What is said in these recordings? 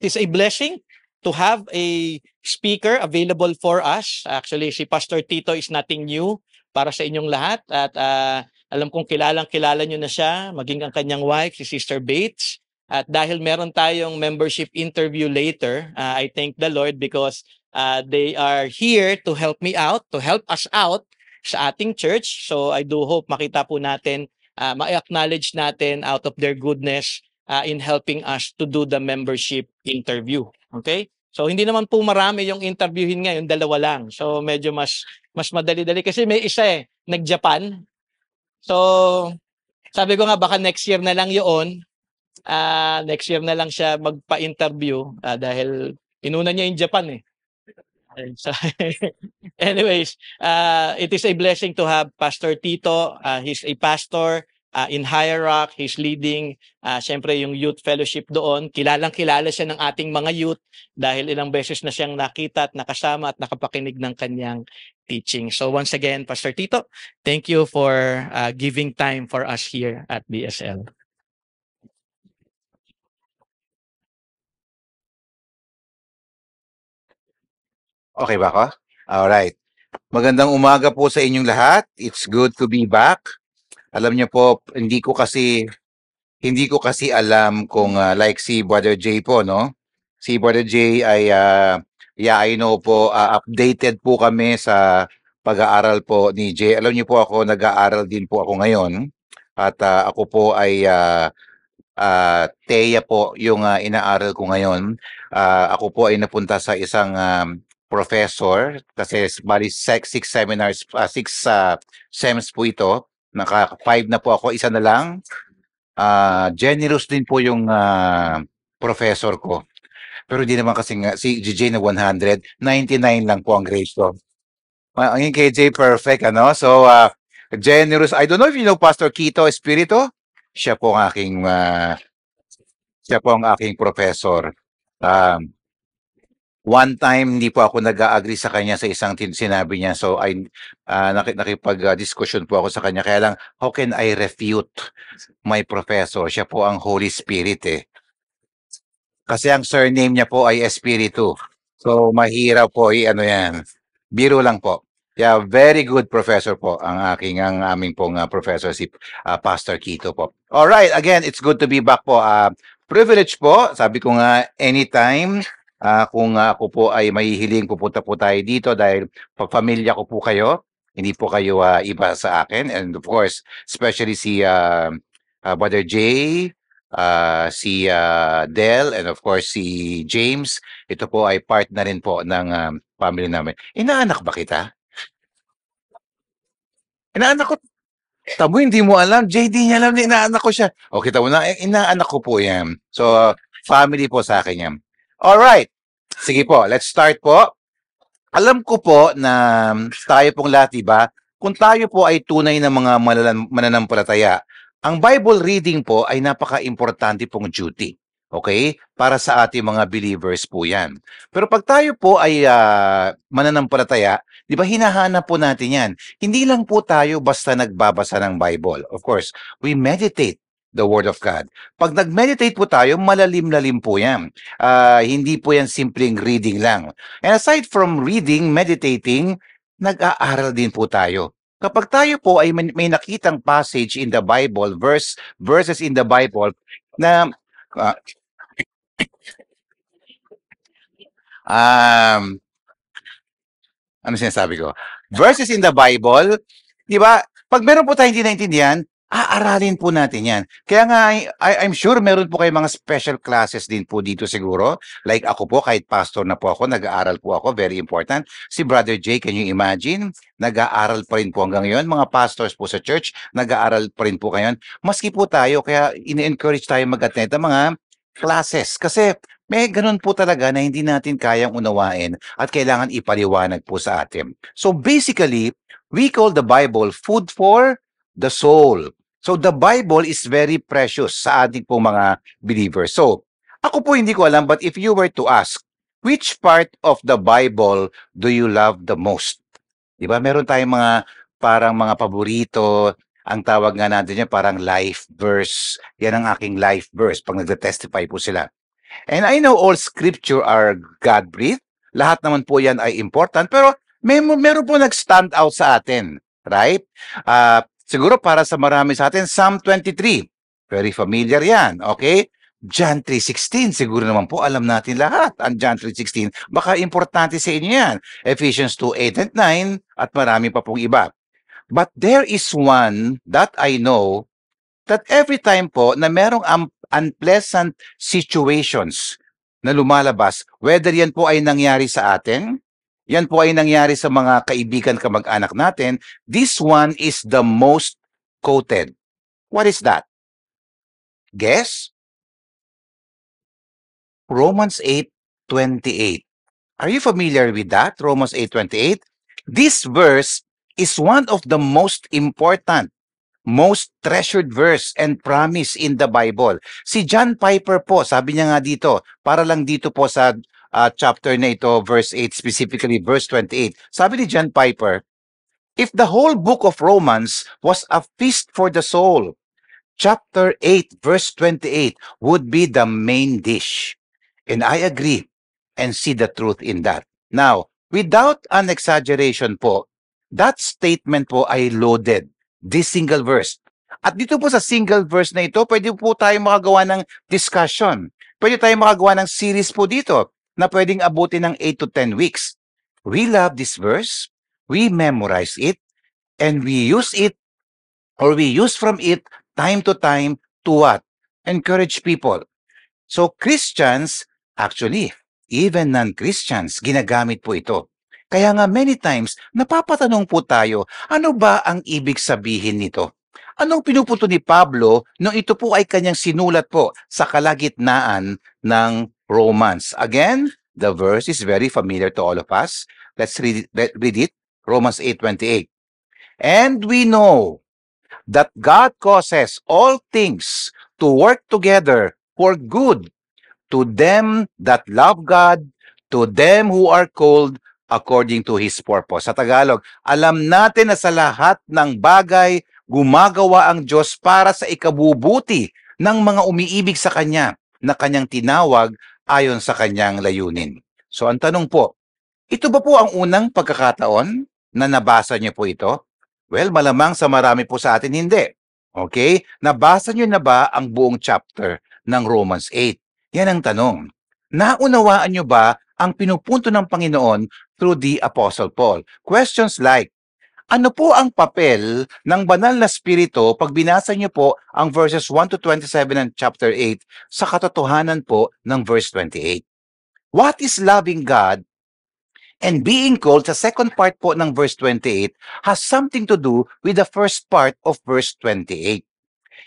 is a blessing to have a speaker available for us. Actually, si Pastor Tito is nothing new para sa inyong lahat. At alam kong kilala nyo na siya, maging ang kanyang wife, si Sister Bates. At dahil meron tayong membership interview later, I thank the Lord because they are here to help me out, to help us out sa ating church. So I do hope makita po natin, ma-acknowledge natin out of their goodness in helping us to do the membership interview. Okay? So hindi naman po marami yung interviewin ngayon, dalawa lang. So medyo mas madali-dali kasi may isa nag-Japan. So sabi ko nga baka next year na lang 'yon. Next year na lang siya magpa-interview dahil inuna niya yung Japan So, anyways, it is a blessing to have Pastor Tito. He's a pastor in Higher Rock. He's leading, syempre, yung youth fellowship doon. Kilalang-kilala siya ng ating mga youth dahil ilang beses na siyang nakita at nakasama at nakapakinig ng kanyang teaching. So once again, Pastor Tito, thank you for giving time for us here at BSL. Okay ba ako? Alright. Magandang umaga po sa inyong lahat. It's good to be back. Alam niyo po, hindi ko kasi alam kung like si Brother J po, no? Si Brother J ay I know po, updated po kami sa pag-aaral po ni J. Alam niyo po ako, nag-aaral din po ako ngayon. At ako po ay TEA po yung inaaral ko ngayon. Ako po ay napunta sa isang professor kasi bali 6 seminars, 6 sems po ito. Naka 5 na po ako, isa na lang. Generous din po yung professor ko. Pero hindi naman kasi nga, si GJ na 100, 99 lang po ang grade ko. Ang kay J perfect, ano? So, generous. I don't know if you know Pastor Quito Espirito. Siya po ang aking professor. One time, hindi po ako nag-agree sa kanya sa isang sinabi niya. So, nakipag-discussion po ako sa kanya. Kaya lang, how can I refute my professor? Siya po ang Holy Spirit Kasi ang surname niya po ay Espiritu. So, mahirap po yan. Biro lang po. Yeah, very good professor po ang aming pong professor si Pastor Quito po. All right, again, it's good to be back po. Privilege po, sabi ko nga anytime kung ako po ay mahihiling pupunta po tayo dito dahil pamilya ko po kayo, hindi po kayo iba sa akin, and of course, especially si Brother J, si Del, and of course si James. Ito po ay part na rin po ng family namin. Inaanak ba kita? Inaanak ko. Tamo, hindi mo alam. JD niya alam na inaanak ko siya. O, kita mo na, inaanak ko po yan. So, family po sa akin yan. Alright. Sige po, let's start po. Alam ko po na tayo pong lahat, diba? Kung tayo po ay tunay na mga mananampalataya, ang Bible reading po ay napaka-importante pong duty. Okay? Para sa ating mga believers po yan. Pero pag tayo po ay mananampalataya, di ba hinahanap po natin yan? Hindi lang po tayo basta nagbabasa ng Bible. Of course, we meditate the Word of God. Pag nag-meditate po tayo, malalim-lalim po yan. Hindi po yan simpleng reading lang. And aside from reading, meditating, nag-aaral din po tayo. Kapag tayo po ay may nakitang passage in the Bible, verses in the Bible, na ano sinasabi ko? Verses in the Bible, di ba? Pag meron po tayong hindi naintindihan, aaralin po natin yan. Kaya nga, I'm sure meron po kayong mga special classes din po dito siguro. Like ako po, kahit pastor na po ako, nag-aaral po ako, very important. Si Brother J, can you imagine? Nag-aaral pa rin po hanggang ngayon. Mga pastors po sa church, nag-aaral pa rin po ngayon. Maski po tayo, kaya in-encourage tayo mag-attend ng mga classes. Kasi may ganun po talaga na hindi natin kayang unawain at kailangan ipaliwanag po sa atin. So basically, we call the Bible food for the soul. So the Bible is very precious sa ating po mga believers. So ako po hindi ko alam, but if you were to ask, which part of the Bible do you love the most? Diba? Meron tayong mga parang mga paborito. Ang tawag nga natin yan parang life verse. Yan ang aking life verse pag nagte-testify po sila. And I know all scripture are God-breathed. Lahat naman po yan ay important. Pero meron po nag-stand out sa atin. Right? Siguro para sa marami sa atin, Psalm 23. Very familiar yan. Okay? John 3:16. Siguro naman po alam natin lahat. Ang John 3:16. Baka importante sa inyo yan. Ephesians 2:8 and 9 at marami pa pong iba. But there is one that I know that every time po na merong unpleasant situations na lumalabas, whether yan po ay nangyari sa atin, yan po ay nangyari sa mga kaibigan kamag-anak natin, this one is the most quoted. What is that? Guess? Romans 8:28. Are you familiar with that? Romans 8:28. This verse is one of the most important, most treasured verse and promise in the Bible. Si John Piper po, sabi niya nga dito, para lang dito po sa chapter na ito, verse 8, specifically verse 28. Sabi ni John Piper, if the whole book of Romans was a feast for the soul, chapter 8, verse 28 would be the main dish. And I agree and see the truth in that. Now, without an exaggeration po, that statement po ay loaded. This single verse. At dito po sa single verse na ito, pwede po tayo makagawa ng discussion. Pwede tayo makagawa ng series po dito na pwedeng abutin ng 8 to 10 weeks. We love this verse, we memorize it, and we use it or we use from it time to time to what? Encourage people. So Christians, actually, even non-Christians, ginagamit po ito. Kaya nga many times, napapatanong po tayo, ano ba ang ibig sabihin nito? Anong pinupunto ni Pablo nung ito po ay kanyang sinulat po sa kalagitnaan ng Romans? Again, the verse is very familiar to all of us. Let's read it. Romans 8:28. And we know that God causes all things to work together for good to them that love God, to them who are called according to His purpose. Sa Tagalog, alam natin na sa lahat ng bagay, gumagawa ang Diyos para sa ikabubuti ng mga umiibig sa Kanya na Kanyang tinawag ayon sa Kanyang layunin. So ang tanong po, ito ba po ang unang pagkakataon na nabasa niyo po ito? Well, malamang sa marami po sa atin hindi. Okay? Nabasa niyo na ba ang buong chapter ng Romans 8? Yan ang tanong. Naunawaan niyo ba ang pinupunto ng Panginoon through the Apostle Paul? Questions like, ano po ang papel ng banal na spirito pag binasa niyo po ang verses 1 to 27 ng chapter 8 sa katotohanan po ng verse 28? What is loving God and being called sa second part po ng verse 28 has something to do with the first part of verse 28.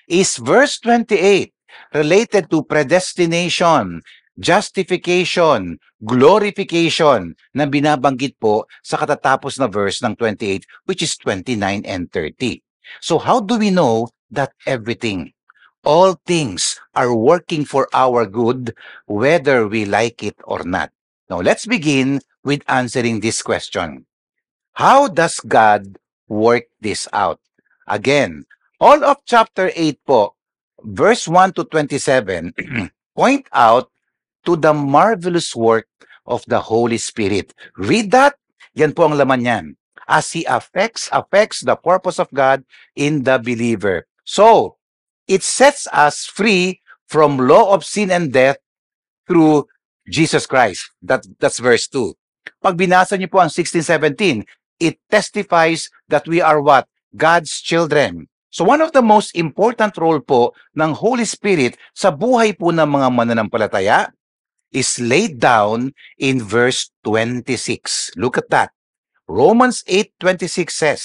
Is verse 28 related to predestination, justification, glorification na binabanggit po sa katatapos na verse ng 28, which is 29 and 30. So how do we know that everything, all things are working for our good, whether we like it or not? Now let's begin with answering this question. How does God work this out? Again, all of chapter 8 po, verse 1 to 27, point out to the marvelous work of the Holy Spirit. Read that. Yan po ang laman niyan. As He affects the purpose of God in the believer. So, it sets us free from law of sin and death through Jesus Christ. That's verse 2. Pag binasa niyo po ang 16-17, it testifies that we are what? God's children. So one of the most important role po ng Holy Spirit sa buhay po ng mga mananampalataya is laid down in verse 26. Look at that. Romans 8:26 says,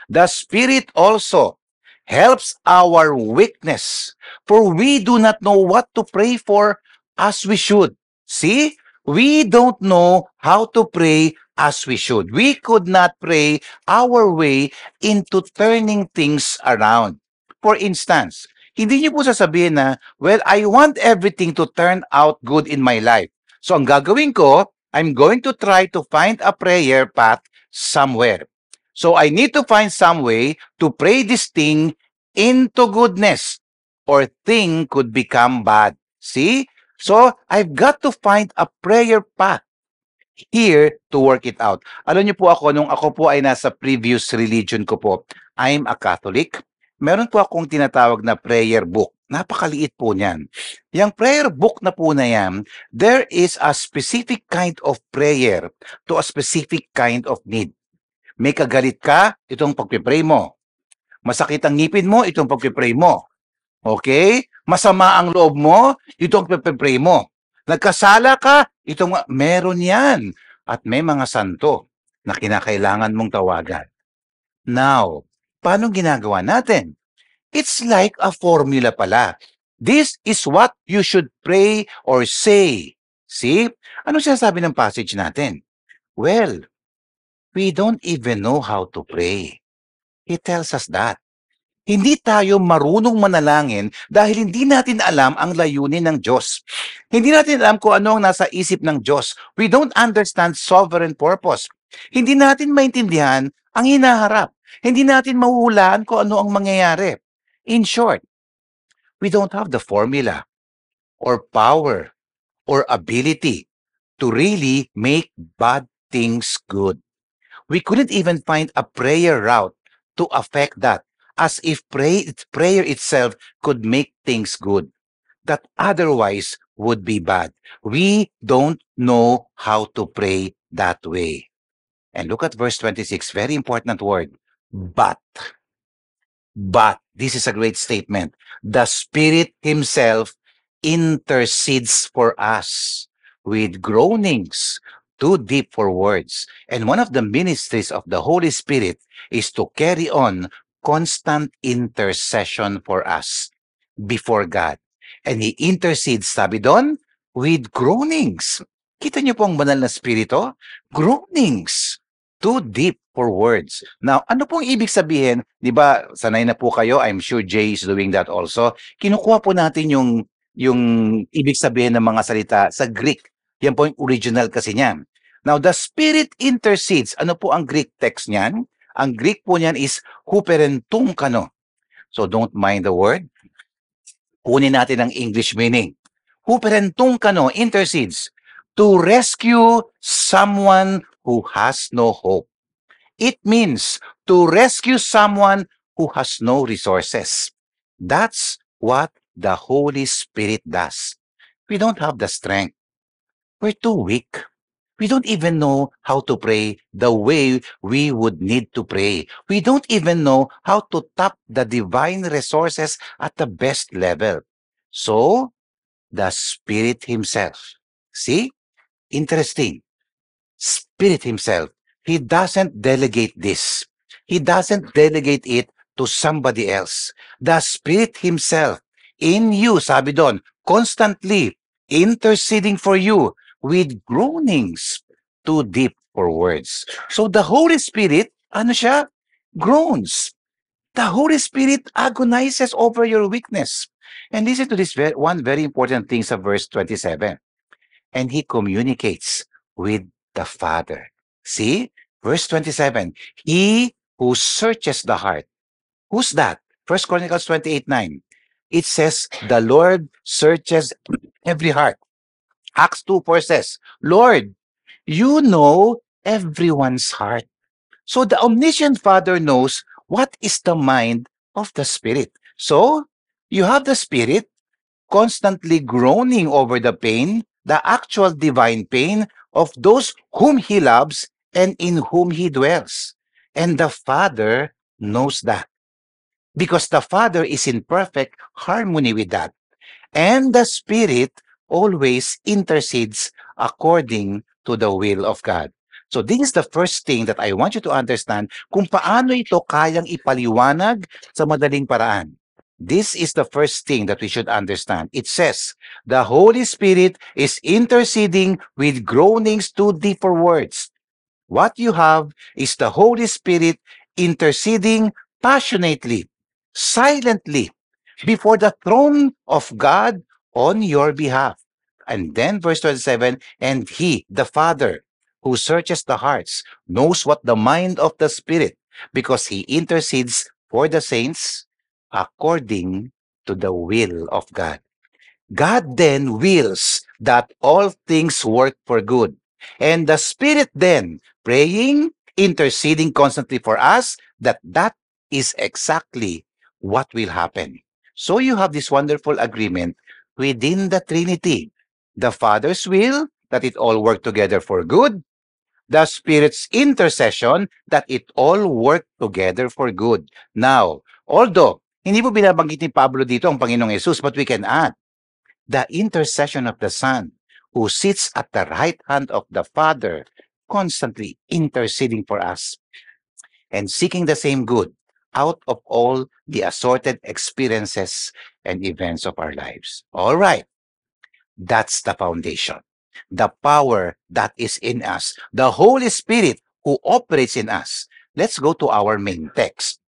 the Spirit also helps our weakness, for we do not know what to pray for as we should. See? We don't know how to pray as we should. We could not pray our way into turning things around. For instance, hindi niyo po sasabihin na, well, I want everything to turn out good in my life. So ang gagawin ko, I'm going to try to find a prayer path somewhere. So I need to find some way to pray this thing into goodness, or thing could become bad. See? So, I've got to find a prayer path here to work it out. Alam niyo po ako, nung ako po ay nasa previous religion ko po, I'm a Catholic. Meron po akong tinatawag na prayer book. Napakaliit po niyan. Yung prayer book na po na yan, there is a specific kind of prayer to a specific kind of need. May kagalit ka, itong pagpipray mo. Masakit ang ngipin mo, itong pagpipray mo. Okay? Masama ang loob mo, itong pagpipray mo. Nagkasala ka, itong meron yan. At may mga santo na kinakailangan mong tawagan. Now, paano ginagawa natin? It's like a formula pala. This is what you should pray or say. See? Ano sinasabi ng passage natin? Well, we don't even know how to pray. He tells us that. Hindi tayo marunong manalangin dahil hindi natin alam ang layunin ng Diyos. Hindi natin alam kung ano ang nasa isip ng Diyos. We don't understand sovereign purpose. Hindi natin maintindihan ang hinaharap. Hindi natin mahuhulaan kung ano ang mangyayari. In short, we don't have the formula or power or ability to really make bad things good. We couldn't even find a prayer route to affect that, as if prayer itself could make things good, that otherwise would be bad. We don't know how to pray that way. And look at verse 26, very important word, but. But, this is a great statement. The Spirit Himself intercedes for us with groanings too deep for words. And one of the ministries of the Holy Spirit is to carry on constant intercession for us before God. And He intercedes, sabi doon, with groanings. Kita niyo po ang banal na spirito? Groanings. Too deep for words. Now, ano pong ibig sabihin? Di ba, sanay na po kayo, I'm sure Jay is doing that also. Kinukuha po natin yung ibig sabihin ng mga salita sa Greek. Yan po yung original kasi niyan. Now, the Spirit intercedes. Ano po ang Greek text niyan? Ang Greek po niyan is huperentung kano. So, don't mind the word. Kunin natin ang English meaning. Huperentung kano intercedes to rescue someone who has no hope. It means to rescue someone who has no resources. That's what the Holy Spirit does. We don't have the strength. We're too weak. We don't even know how to pray the way we would need to pray. We don't even know how to tap the divine resources at the best level. So, the Spirit Himself. See? Interesting. Spirit Himself. He doesn't delegate this. He doesn't delegate it to somebody else. The Spirit Himself in you, sabi doon, constantly interceding for you with groanings too deep for words. So the Holy Spirit, ano siya? Groans. The Holy Spirit agonizes over your weakness. And listen to this one very important thing sa verse 27. And He communicates with the Father. See? Verse 27. He who searches the heart. Who's that? 1 Chronicles 28:9. It says, the Lord searches every heart. Acts 2:4 says, Lord, you know everyone's heart. So the omniscient Father knows what is the mind of the Spirit. So, you have the Spirit constantly groaning over the pain, the actual divine pain of those whom He loves and in whom He dwells. And the Father knows that, because the Father is in perfect harmony with that. And the Spirit always intercedes according to the will of God. So this is the first thing that I want you to understand, kung paano ito kayang ipaliwanag sa madaling paraan. This is the first thing that we should understand. It says, the Holy Spirit is interceding with groanings too deep for words. What you have is the Holy Spirit interceding passionately, silently, before the throne of God on your behalf. And then verse 27, and He, the Father, who searches the hearts, knows what the mind of the Spirit, because He intercedes for the saints according to the will of God. God then wills that all things work for good. And the Spirit then praying, interceding constantly for us, that is exactly what will happen. So you have this wonderful agreement within the Trinity. The Father's will, that it all work together for good. The Spirit's intercession, that it all work together for good. Now, although, hindi po binabanggit ni Pablo dito ang Panginoong Yesus, but we can add, the intercession of the Son, who sits at the right hand of the Father, constantly interceding for us and seeking the same good out of all the assorted experiences and events of our lives. All right, that's the foundation. The power that is in us, the Holy Spirit who operates in us. Let's go to our main text.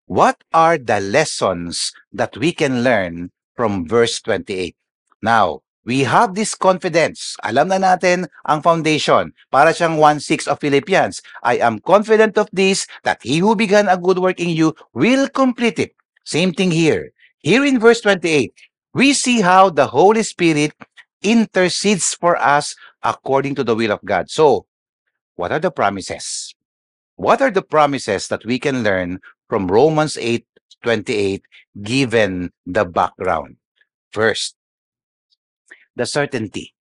What are the lessons that we can learn from verse 28? Now, we have this confidence. Alam na natin ang foundation. Para siyang 1:6 of Philippians. I am confident of this, that he who began a good work in you will complete it. Same thing here. Here in verse 28, we see how the Holy Spirit intercedes for us according to the will of God. So, what are the promises? What are the promises that we can learn from Romans 8:28 given the background? First, the certainty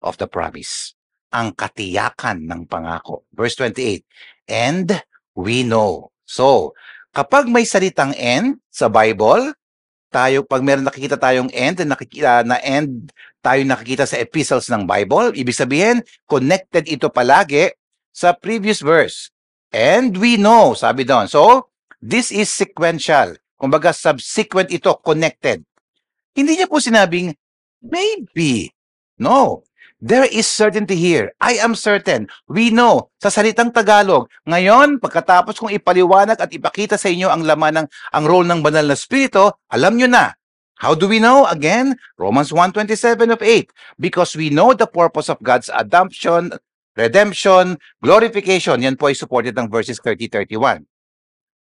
of the promise. Ang katiyakan ng pangako. Verse 28, and we know. So, kapag may salitang and sa Bible, pag meron nakikita tayong end, na end tayo nakikita sa epistles ng Bible, ibig sabihin, connected ito palagi sa previous verse. And we know, sabi doon. So, this is sequential. Kumbaga, subsequent ito, connected. Hindi niya po sinabing, maybe. No. There is certainty here. I am certain. We know. Sa salitang Tagalog. Ngayon, pagkatapos kong ipaliwanag at ipakita sa inyo ang laman ng ang role ng banal na spirito, alam nyo na. How do we know? Again, Romans 1:27 of 8. Because we know the purpose of God's adoption, redemption, glorification. Yan po ay supported ng verses 30-31.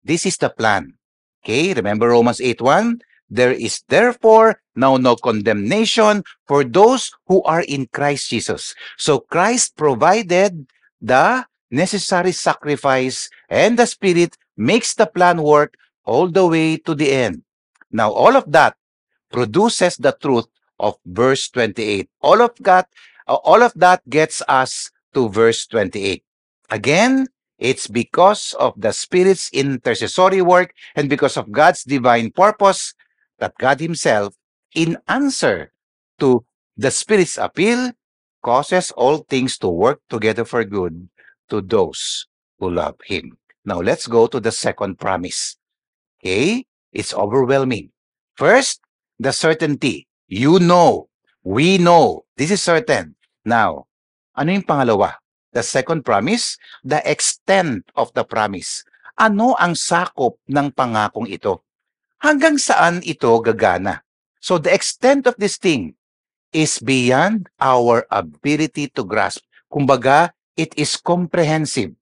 This is the plan. Okay, remember Romans 8:1? There is therefore now no condemnation for those who are in Christ Jesus. So Christ provided the necessary sacrifice and the Spirit makes the plan work all the way to the end. Now, all of that produces the truth of verse 28. All of that gets us to verse 28. Again, it's because of the Spirit's intercessory work and because of God's divine purpose that God Himself, in answer to the Spirit's appeal, causes all things to work together for good to those who love Him. Now, let's go to the second promise. Okay? It's overwhelming. First, the certainty. You know. We know. This is certain. Now, ano yung pangalawa? The second promise, the extent of the promise. Ano ang sakop ng pangakong ito? Hanggang saan ito gagana? So the extent of this thing is beyond our ability to grasp. Kumbaga, it is comprehensive.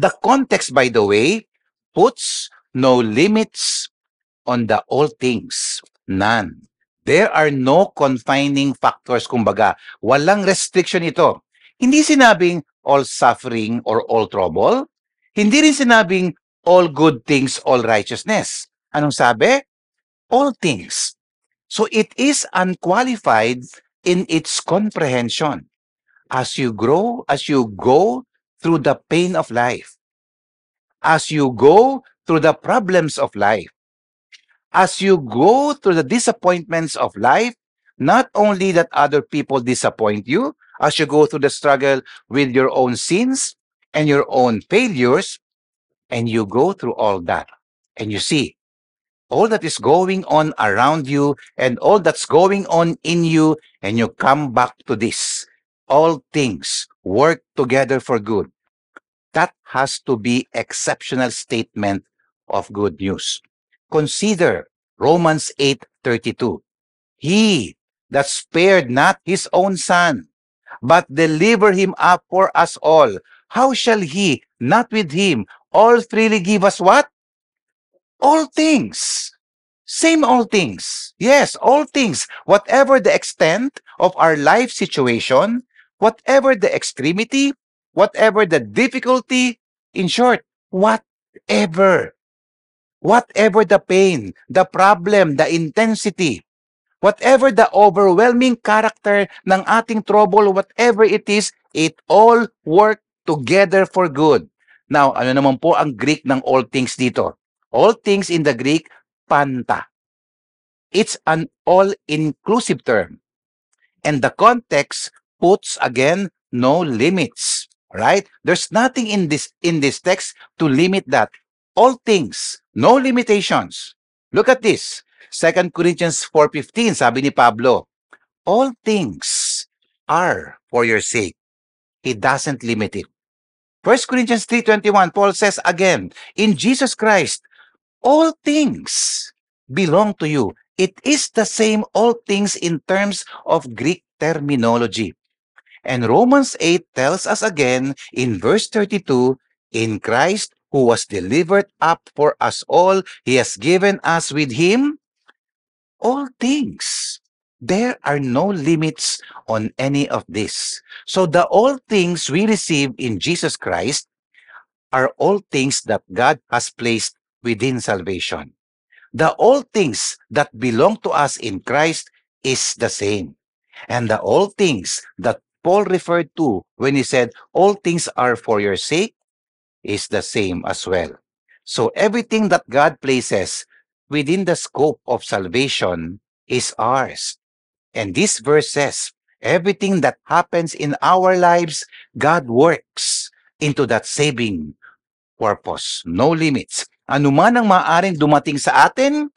The context, by the way, puts no limits on the all things. None. There are no confining factors. Kumbaga, walang restriction ito. Hindi sinabing all suffering or all trouble. Hindi rin sinabing all good things, all righteousness. Anong sabi? All things. So it is unqualified in its comprehension. As you go through the pain of life, as you go through the problems of life, as you go through the disappointments of life, not only that other people disappoint you, as you go through the struggle with your own sins and your own failures, and you go through all that, and you see, all that is going on around you and all that's going on in you, and you come back to this. All things work together for good. That has to be exceptional statement of good news. Consider Romans 8:32. He that spared not his own son, but delivered him up for us all, how shall he not with him all freely give us what? All things. Same all things. Yes, all things. Whatever the extent of our life situation, whatever the extremity, whatever the difficulty, in short, whatever. Whatever the pain, the problem, the intensity, whatever the overwhelming character ng ating trouble, whatever it is, it all work together for good. Now, ano naman po ang Greek ng all things dito? All things in the Greek, panta. It's an all-inclusive term. And the context puts, again, no limits. Right? There's nothing in this text to limit that. All things, no limitations. Look at this. 2 Corinthians 4:15, sabi ni Pablo, all things are for your sake. He doesn't limit it. 1 Corinthians 3:21, Paul says again, in Jesus Christ, all things belong to you. It is the same all things in terms of Greek terminology. And Romans 8 tells us again in verse 32, in Christ who was delivered up for us all, He has given us with Him all things. There are no limits on any of this. So the all things we receive in Jesus Christ are all things that God has placed within salvation. The all things that belong to us in Christ is the same. And the all things that Paul referred to when he said, all things are for your sake, is the same as well. So everything that God places within the scope of salvation is ours. And this verse says, everything that happens in our lives, God works into that saving purpose. No limits. Ano man ang maaaring dumating sa atin,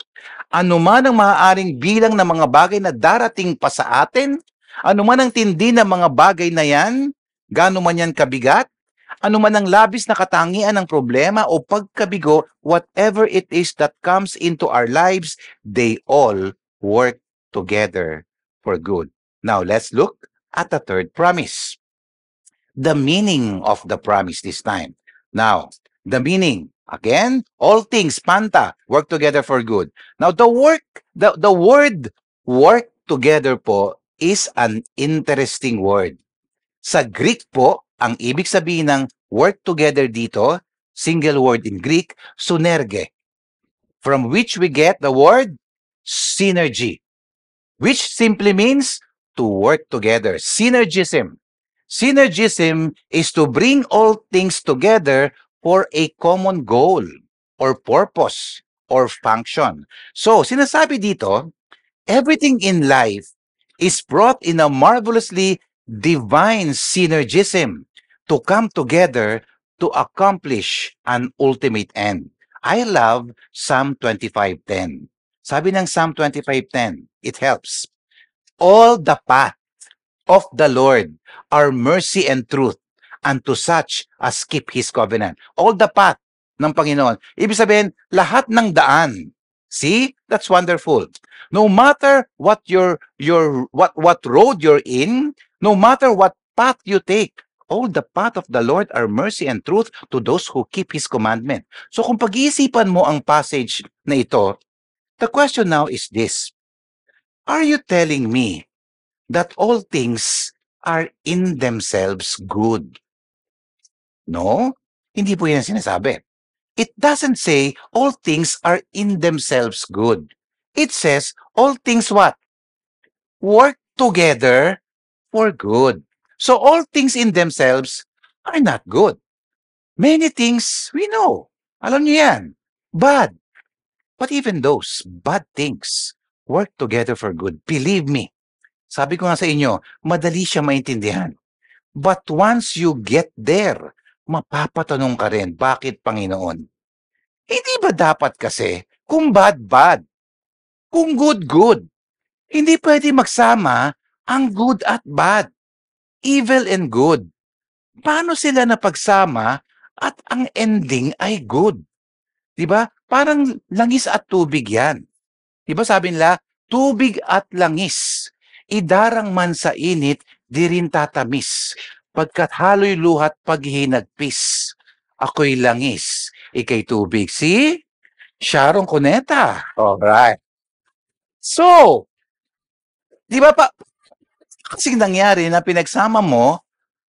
ano man ang maaaring bilang ng mga bagay na darating pa sa atin, ano man ang tindi ng mga bagay na yan, gaano man yan kabigat, ano man ang labis na katangian ng problema o pagkabigo, whatever it is that comes into our lives, they all work together for good. Now, let's look at the third promise. The meaning of the promise this time. Now, the meaning, again, all things, panta, work together for good. Now, the word work together po is an interesting word. Sa Greek po, ang ibig sabihin ng work together dito, single word in Greek, synerge, from which we get the word synergy, which simply means to work together. Synergism. Synergism is to bring all things together for a common goal or purpose or function. So, sinasabi dito, everything in life is brought in a marvelously divine synergism to come together to accomplish an ultimate end. I love Psalm 25:10. Sabi ng Psalm 25:10, it helps. All the path of the Lord are mercy and truth unto such as keep His covenant. All the path ng Panginoon. Ibig sabihin, lahat ng daan. See? That's wonderful. No matter what what road you're in, no matter what path you take, all the path of the Lord are mercy and truth to those who keep His commandment. So kung pag-iisipan mo ang passage na ito, the question now is this. Are you telling me that all things are in themselves good? No, hindi po yan sinasabi. It doesn't say all things are in themselves good. It says all things what? Work together for good. So all things in themselves are not good. Many things we know. Alam niyo yan. Bad. But even those bad things work together for good. Believe me. Sabi ko nga sa inyo, madali siya maintindihan. But once you get there, mapapatanong ka rin, bakit Panginoon? Hindi ba dapat kasi, kung bad, bad? Kung good, good? Hindi pwede magsama ang good at bad. Evil and good. Paano sila napagsama at ang ending ay good? Diba? Parang langis at tubig yan. Diba sabi nila, tubig at langis. Idarang man sa init, di rin tatamis. Pagkat halo'y luhat paghinagpis. Ako'y langis, ika'y tubig. See? Sharon Cuneta. Alright. So, di ba pa, kasing nangyari na pinagsama mo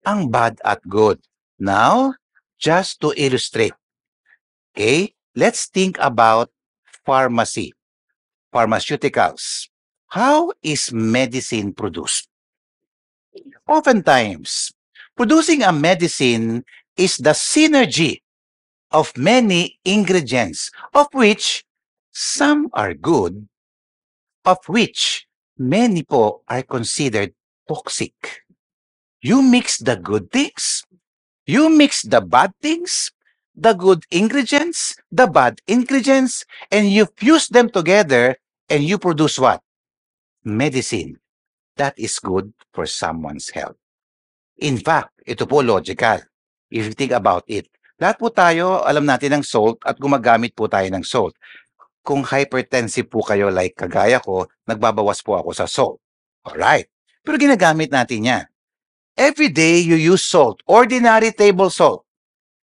ang bad at good. Now, just to illustrate, okay, let's think about pharmacy, pharmaceuticals. How is medicine produced? Oftentimes, producing a medicine is the synergy of many ingredients, of which some are good, of which many po are considered toxic. You mix the good things, you mix the bad things, the good ingredients, the bad ingredients, and you fuse them together and you produce what? Medicine that is good for someone's health. In fact, ito po logical. If you think about it, lahat po tayo alam natin ng salt at gumagamit po tayo ng salt. Kung hypertensive po kayo like kagaya ko, nagbabawas po ako sa salt. Alright. Pero ginagamit natin yan. Every day you use salt, ordinary table salt.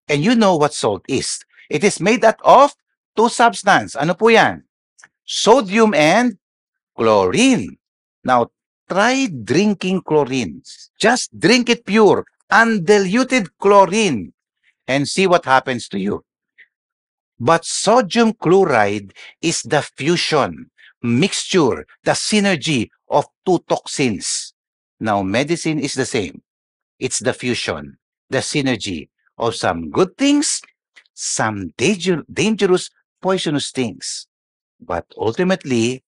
And you know what salt is. It is made out of two substances. Ano po yan? Sodium and chlorine. Now, try drinking chlorine. Just drink it pure, undiluted chlorine, and see what happens to you. But sodium chloride is the fusion, mixture, the synergy of two toxins. Now, medicine is the same. It's the fusion, the synergy of some good things, some dangerous, poisonous things. But ultimately,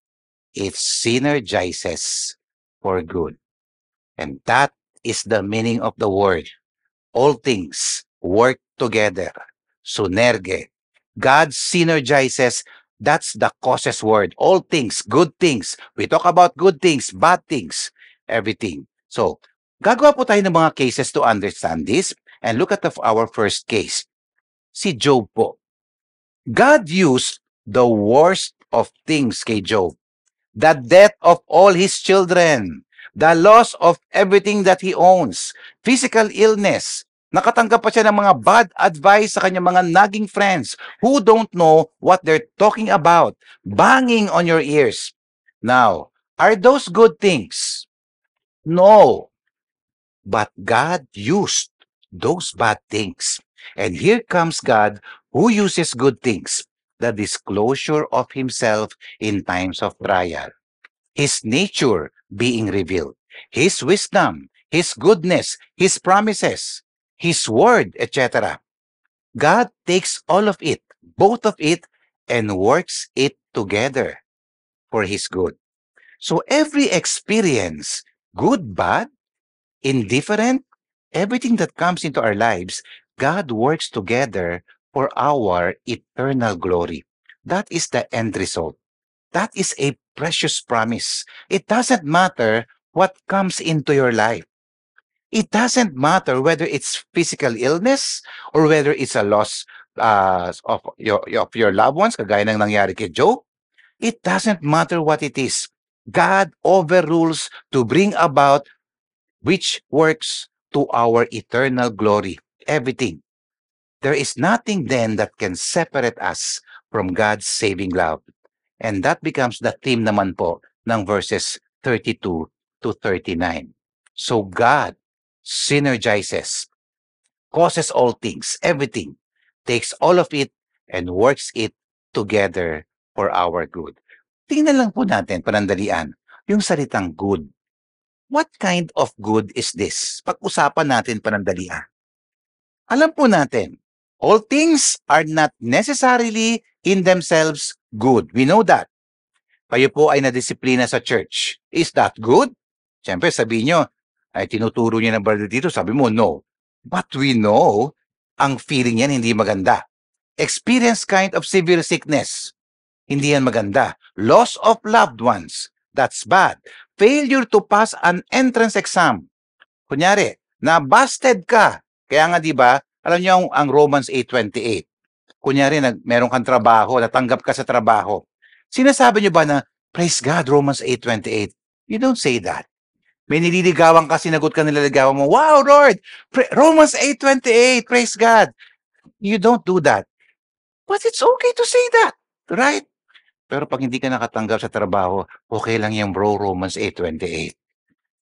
it synergizes for good. And that is the meaning of the word. All things work together. Sunerge. God synergizes. That's the causes word. All things, good things. We talk about good things, bad things, everything. So, gagawa po tayo ng mga cases to understand this. And look at our first case. Si Job po. God used the worst of things kay Job. The death of all his children. The loss of everything that he owns. Physical illness. Nakatanggap pa siya ng mga bad advice sa kanyang mga naging friends who don't know what they're talking about. Banging on your ears. Now, are those good things? No. But God used those bad things. And here comes God who uses good things. The disclosure of himself in times of trial. His nature being revealed. His wisdom, his goodness, his promises, his word, etc. God takes all of it, both of it, and works it together for his good. So every experience, good, bad, indifferent, everything that comes into our lives, God works together for our eternal glory. That is the end result. That is a precious promise. It doesn't matter what comes into your life. It doesn't matter whether it's physical illness or whether it's a loss of your loved ones, kagaya ng nangyari kay Job. It doesn't matter what it is. God overrules to bring about which works to our eternal glory. Everything. There is nothing then that can separate us from God's saving love. And that becomes the theme naman po ng verses 32 to 39. So God synergizes, causes all things, everything, takes all of it and works it together for our good. Tingnan lang po natin, panandalian, yung salitang good. What kind of good is this? Pag-usapan natin panandalian. Alam po natin, all things are not necessarily in themselves good. We know that. Kayo po ay nadisiplina sa church. Is that good? Siyempre, sabihin nyo, ay tinuturo niya ng brother dito. Sabi mo, no. But we know, ang feeling yan hindi maganda. Experience kind of severe sickness. Hindi yan maganda. Loss of loved ones. That's bad. Failure to pass an entrance exam. Kunyari, na-busted ka. Kaya nga, di ba, alam niyo ang Romans 8:28. Kunyari, meron kang trabaho, natanggap ka sa trabaho. Sinasabi niyo ba na, praise God, Romans 8:28? You don't say that. May nililigawan ka, sinagot ka nililigawan mo, wow, Lord, Romans 8:28, praise God. You don't do that. But it's okay to say that. Right? Pero pag hindi ka nakatanggap sa trabaho, okay lang yan bro, Romans 8:28.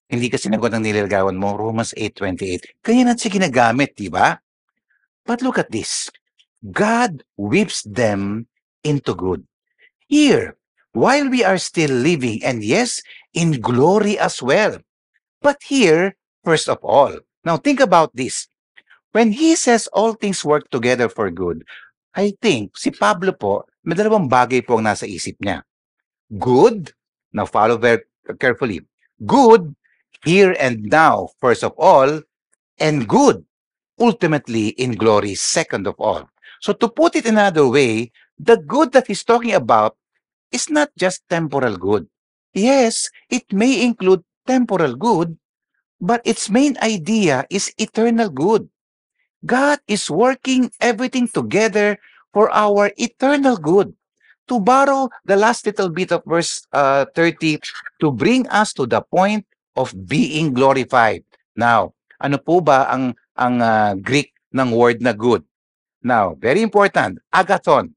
Hindi ka sinagot ng nililigawan mo, Romans 8:28. Kaya natin siya ginagamit, di ba? But look at this. God whips them into good. Here, while we are still living, and yes, in glory as well. But here, first of all, now think about this. When he says all things work together for good, I think si Pablo po, may dalawang bagay po ang nasa isip niya. Good, now follow very carefully. Good, here and now, first of all, and good, ultimately in glory, second of all. So to put it another way, the good that he's talking about is not just temporal good. Yes, it may include temporal good, but its main idea is eternal good. God is working everything together for our eternal good. To borrow the last little bit of verse 30, to bring us to the point of being glorified. Now, ano po ba ang Greek ng word na good? Now, very important, agathon.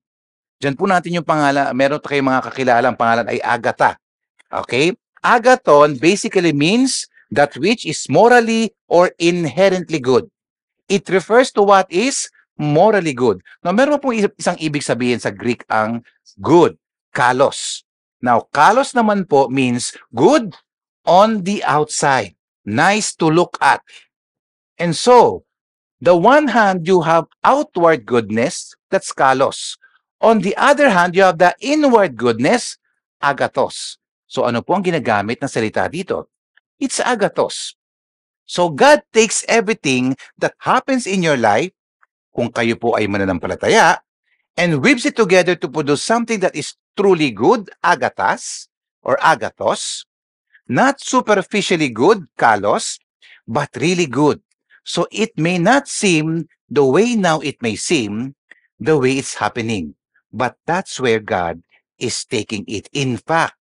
Diyan po natin yung pangalan, meron kayong mga kakilala, ang pangalan ay Agatha. Okay? Agathon basically means that which is morally or inherently good. It refers to what is morally good. Now, meron pong isang ibig sabihin sa Greek ang good, kalos. Now, kalos naman po means good on the outside, nice to look at. And so, the one hand, you have outward goodness, that's kalos. On the other hand, you have the inward goodness, agathos. So, ano po ang ginagamit na salita dito? It's agathos. So God takes everything that happens in your life, kung kayo po ay mananampalataya, and weaves it together to produce something that is truly good, agathos, or agathos, not superficially good, kalos, but really good. So it may not seem the way now it may seem, the way it's happening. But that's where God is taking it. In fact,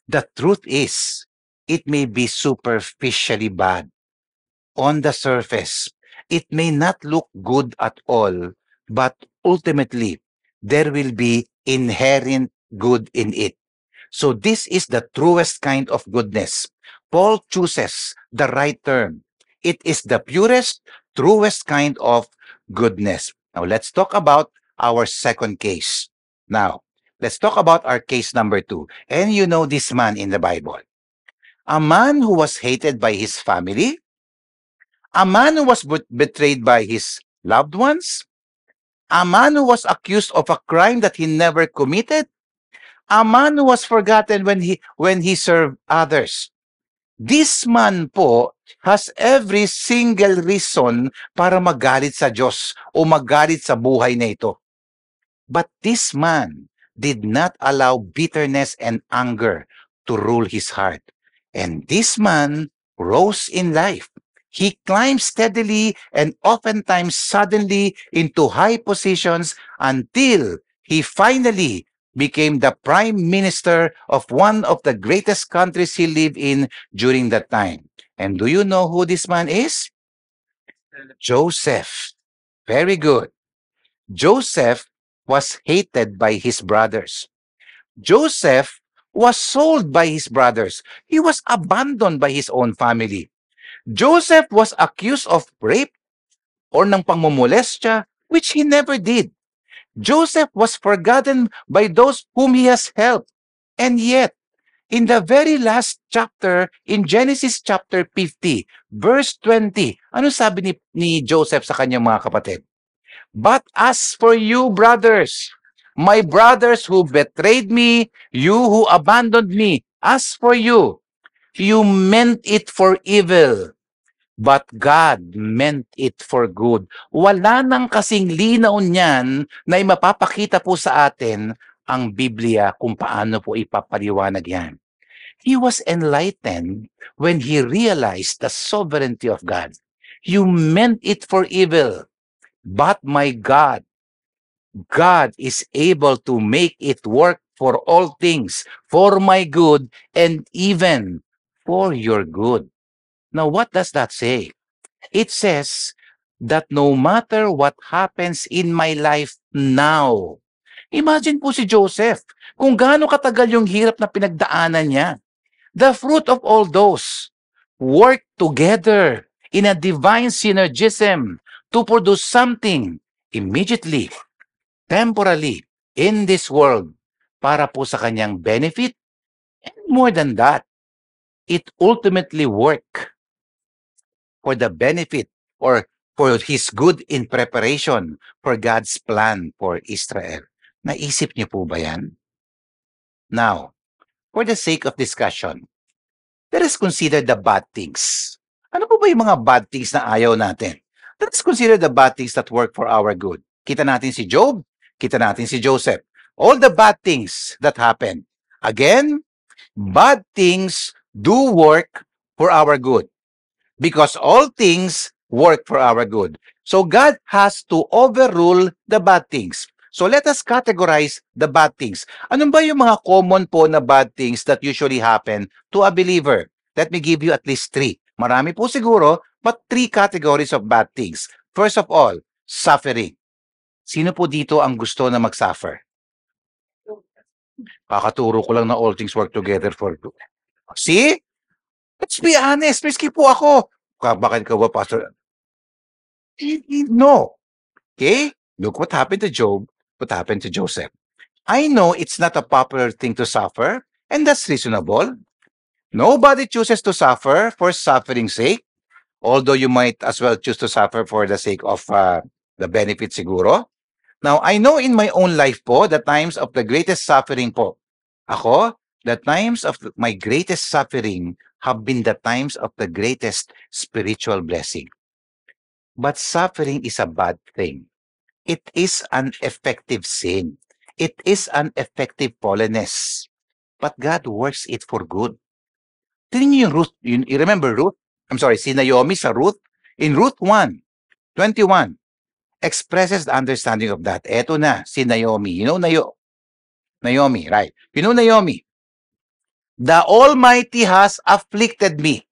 the truth is, it may be superficially bad. On the surface, it may not look good at all, but ultimately, there will be inherent good in it. So this is the truest kind of goodness. Paul chooses the right term. It is the purest, truest kind of goodness. Now, let's talk about our second case. Now, let's talk about our case number 2. And you know this man in the Bible. A man who was hated by his family, a man who was betrayed by his loved ones, a man who was accused of a crime that he never committed, a man who was forgotten when he served others. This man po has every single reason para magalit sa Diyos o magalit sa buhay na ito. But this man did not allow bitterness and anger to rule his heart. And this man rose in life. He climbed steadily and oftentimes suddenly into high positions until he finally became the prime minister of one of the greatest countries he lived in during that time. And do you know who this man is? Joseph. Very good. Joseph was hated by his brothers. Joseph was sold by his brothers. He was abandoned by his own family. Joseph was accused of rape or ng pangmomolestya, which he never did. Joseph was forgotten by those whom he has helped. And yet, in the very last chapter, in Genesis chapter 50, verse 20, ano sabi ni Joseph sa kanyang mga kapatid? But as for you, brothers, my brothers who betrayed me, you who abandoned me, as for you, you meant it for evil, but God meant it for good. Wala nang kasing linaw niyan na mapapakita po sa atin ang Biblia kung paano po ipapaliwanag yan. He was enlightened when he realized the sovereignty of God. You meant it for evil, but my God is able to make it work for all things, for my good, and even for your good. Now, what does that say? It says that no matter what happens in my life now, Imagine po si Joseph, kung gaano katagal yung hirap na pinagdaanan niya. The fruit of all those work together in a divine synergism to produce something immediately, temporally, in this world para po sa kanyang benefit. And more than that, it ultimately work for the benefit or for his good in preparation for God's plan for Israel. Naisip niyo po ba yan? Now, for the sake of discussion, let us consider the bad things. Ano po ba yung mga bad things na ayaw natin? Let us consider the bad things that work for our good. Kita natin si Job, kita natin si Joseph. All the bad things that happen. Again, bad things do work for our good. Because all things work for our good. So God has to overrule the bad things. So let us categorize the bad things. Ano ba yung mga common po na bad things that usually happen to a believer? Let me give you at least 3. Marami po siguro, but 3 categories of bad things. First of all, suffering. Sino po dito ang gusto na mag-suffer? Kakaturo ko lang na all things work together for good. See? Let's be honest. Miski po ako. Bakit ka ba, Pastor? No. Okay? Look what happened to Job, what happened to Joseph. I know it's not a popular thing to suffer, and that's reasonable. Nobody chooses to suffer for suffering's sake, although you might as well choose to suffer for the sake of the benefit siguro. Now, I know in my own life po, the times of the greatest suffering po. Ako, the times of my greatest suffering have been the times of the greatest spiritual blessing. But suffering is a bad thing. It is an effective sin. It is an effective fallenness. But God works it for good. Tingnan niyo yung Ruth. You remember Ruth? I'm sorry, si Naomi sa Ruth. In Ruth 1:21, expresses the understanding of that. Eto na, si Naomi. You know Naomi, right? You know Naomi. The Almighty has afflicted me.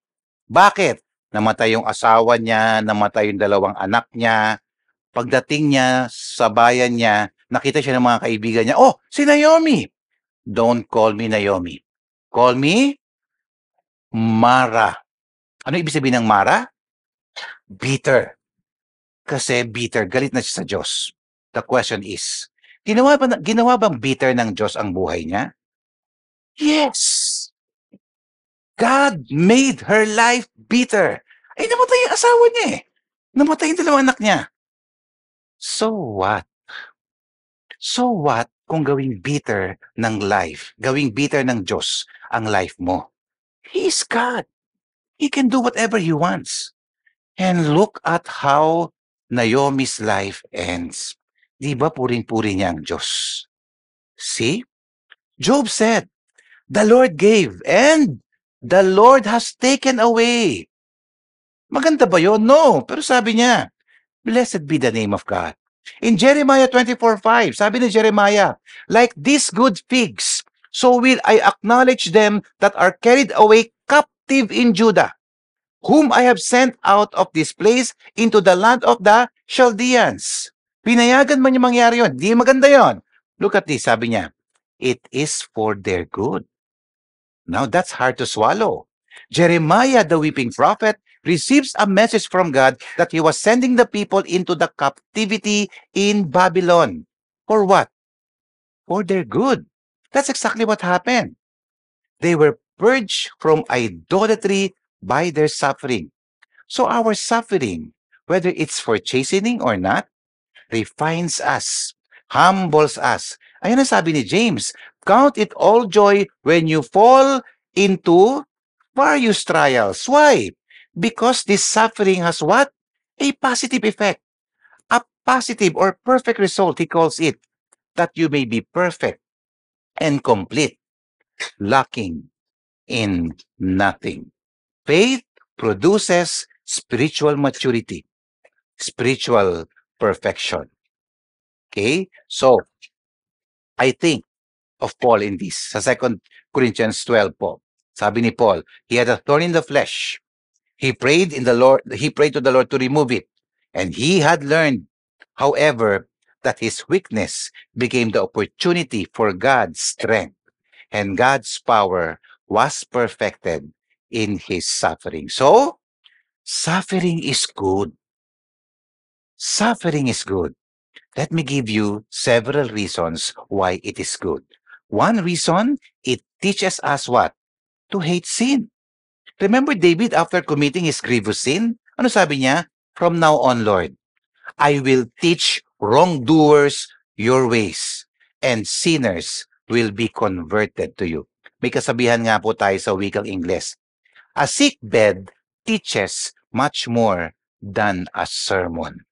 Bakit? Namatay yung asawa niya, namatay yung 2 anak niya. Pagdating niya sa bayan niya, nakita siya ng mga kaibigan niya, oh, si Naomi. Don't call me Naomi. Call me Mara. Ano ibig sabihin ng Mara? Bitter. Kasi bitter, galit na siya sa Diyos. The question is, ginawa bang bitter ng Diyos ang buhay niya? Yes! God made her life bitter. Ay, namatay yung asawa niya eh. Namatay yung 2 anak niya. So what? So what kung gawing bitter ng life, gawing bitter ng Diyos ang life mo? He is God. He can do whatever He wants. And look at how Naomi's life ends. Di ba puring-puri niya ang Diyos? See? Job said, the Lord gave and the Lord has taken away. Maganda ba yun? No. Pero sabi niya, blessed be the name of God. In Jeremiah 24:5, sabi ni Jeremiah, like these good figs, so will I acknowledge them that are carried away captive in Judah, whom I have sent out of this place into the land of the Chaldeans. Pinayagan man yung mangyari yun. Di maganda yun. Look at this, sabi niya, it is for their good. Now that's hard to swallow. Jeremiah, the weeping prophet, receives a message from God that he was sending the people into the captivity in Babylon. For what? For their good. That's exactly what happened. They were purged from idolatry by their suffering. So our suffering, whether it's for chastening or not, refines us, humbles us. Ayan ang sabi ni James, count it all joy when you fall into various trials. Why? Because this suffering has what? A positive effect. A positive or perfect result, he calls it, that you may be perfect and complete, lacking in nothing. Faith produces spiritual maturity, spiritual perfection. Okay? So, I think of Paul in this. Sa 2 Corinthians 12 po. Sabi ni Paul, he had a thorn in the flesh. He prayed to the Lord to remove it. And he had learned, however, that his weakness became the opportunity for God's strength, and God's power was perfected in his suffering. So, suffering is good. Suffering is good. Let me give you several reasons why it is good. One reason, it teaches us what? To hate sin. Remember David after committing his grievous sin? Ano sabi niya? From now on, Lord, I will teach wrongdoers your ways, and sinners will be converted to you. May kasabihan nga po tayo sa wikang Ingles. A sick bed teaches much more than a sermon.